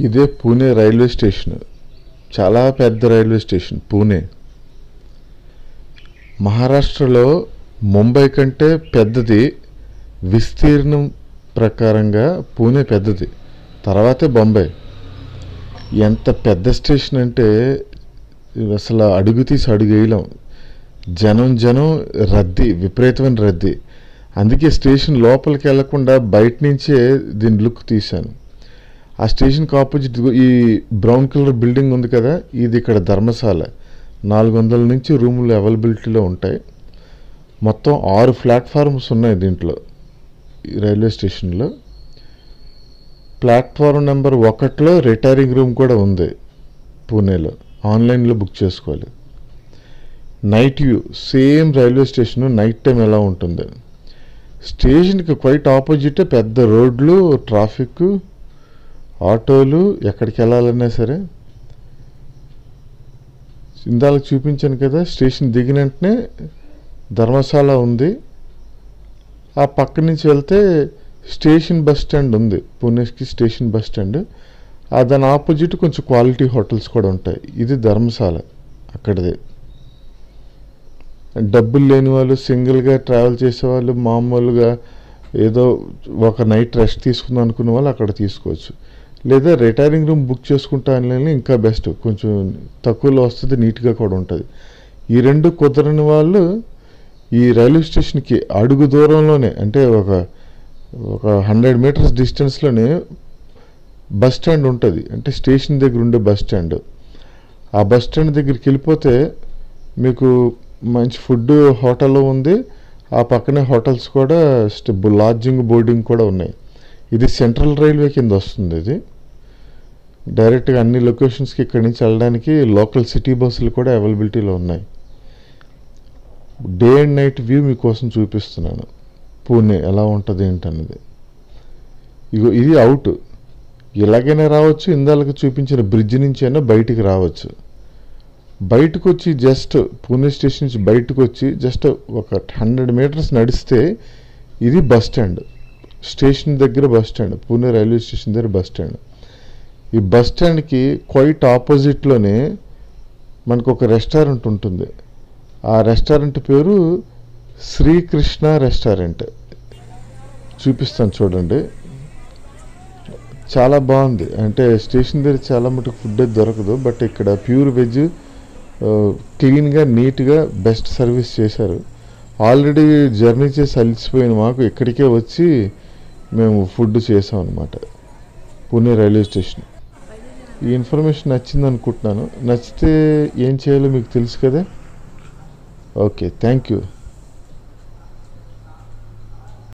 ఇదే Pune railway station. చాలా పెద్ద రైల్వే స్టేషన్ పూణే. మహారాష్ట్రలో ముంబై కంటే పెద్దది. విస్తీర్ణం ప్రకారంగా పూణే పెద్దది, తర్వాతే బొంబాయి. ఎంత పెద్ద స్టేషన్ అంటే అసలు అడుగు తీసి అడుగు వేయలేం. జనం రద్దీ, విపరీతమైన రద్దీ. అందుకే స్టేషన్ లోపలికి వెళ్లకుండా బయట నుంచే దీని లుక్ తీశాను. ఆ స్టేషన్కి ఆపోజిట్ ఈ బ్రౌన్ కలర్ బిల్డింగ్ ఉంది కదా, ఇది ఇక్కడ ధర్మశాల. 400 నుంచి రూములు అవైలబిలిటీలో ఉంటాయి. మొత్తం 6 ప్లాట్ఫార్మ్స్ ఉన్నాయి దీంట్లో, ఈ రైల్వే స్టేషన్లో. ప్లాట్ఫారం నెంబర్ 1లో రిటైరింగ్ రూమ్ కూడా ఉంది పూణేలో. ఆన్లైన్లో బుక్ చేసుకోవాలి. Night view, same railway station night time ఎలా ఉంటుంది. స్టేషన్కి క్వైట్ ఆపోజిటే పెద్ద రోడ్లు, ట్రాఫిక్, ఆటోలు. ఎక్కడికి వెళ్ళాలన్నా సరే. ఇందాక చూపించాను కదా, స్టేషన్ దిగిన వెంటనే ధర్మశాల ఉంది. ఆ పక్క నుంచి వెళ్తే స్టేషన్ బస్ స్టాండ్ ఉంది, పూణేకి స్టేషన్ బస్ స్టాండ్. దాని ఆపోజిట్ కొంచెం క్వాలిటీ హోటల్స్ కూడా ఉంటాయి. ఇది ధర్మశాల అక్కడిదే. డబ్బులు లేని వాళ్ళు, సింగిల్గా ట్రావెల్ చేసేవాళ్ళు, మామూలుగా ఏదో ఒక నైట్ రెస్ట్ తీసుకుందాం అనుకునే వాళ్ళు అక్కడ తీసుకోవచ్చు. లేదా రిటైరింగ్ రూమ్ బుక్ చేసుకుంటా అని ఇంకా బెస్ట్, కొంచెం తక్కువలో వస్తుంది, నీట్గా కూడా ఉంటుంది. ఈ రెండు కుదరని వాళ్ళు ఈ రైల్వే స్టేషన్కి అడుగు దూరంలోనే, అంటే ఒక 100 మీటర్స్ డిస్టెన్స్లోనే బస్ స్టాండ్ ఉంటుంది. అంటే స్టేషన్ దగ్గర ఉండే బస్ స్టాండ్. ఆ బస్ స్టాండ్ దగ్గరికి వెళ్ళిపోతే మీకు మంచి ఫుడ్ హోటల్ ఉంది. ఆ పక్కనే హోటల్స్ కూడా, లాడ్జింగ్, బోర్డింగ్ కూడా ఉన్నాయి. ఇది సెంట్రల్ రైల్వే కింద వస్తుంది. ఇది డైరెక్ట్గా అన్ని లొకేషన్స్కి ఇక్కడి నుంచి వెళ్ళడానికి లోకల్ సిటీ బస్సులు కూడా అవైలబిలిటీలో ఉన్నాయి. డే అండ్ నైట్ వ్యూ మీకోసం చూపిస్తున్నాను, పూణే ఎలా ఉంటుంది ఏంటన్నది. ఇగో ఇది అవుట్. ఇలాగైనా రావచ్చు, ఇందాక చూపించిన బ్రిడ్జ్ నుంచి అయినా బయటికి రావచ్చు. బయటకు వచ్చి జస్ట్ పూణే స్టేషన్ నుంచి బయటకు వచ్చి జస్ట్ ఒక 100 మీటర్స్ నడిస్తే ఇది బస్ స్టాండ్. స్టేషన్ దగ్గర bus stand, Pune railway station దగ్గర బస్ స్టాండ్. ఈ బస్ స్టాండ్కి క్వైట్ ఆపోజిట్లోనే మనకు ఒక రెస్టారెంట్ ఉంటుంది. ఆ రెస్టారెంట్ పేరు శ్రీకృష్ణ రెస్టారెంట్. చూపిస్తాను చూడండి, చాలా బాగుంది. అంటే స్టేషన్ దగ్గర చాలా మటుకు ఫుడ్ అయితే దొరకదు, బట్ ఇక్కడ ప్యూర్ వెజ్, క్లీన్గా, నీట్గా, బెస్ట్ సర్వీస్ చేశారు. ఆల్రెడీ జర్నీ చేసి అలసిపోయిన మాకు ఇక్కడికే వచ్చి మేము ఫుడ్ చేసాం అనమాట, పూణే రైల్వే స్టేషన్. ఈ ఇన్ఫర్మేషన్ నచ్చింది అనుకుంటున్నాను. నచ్చితే ఏం చేయాలో మీకు తెలుసు కదా. Okay, thank you.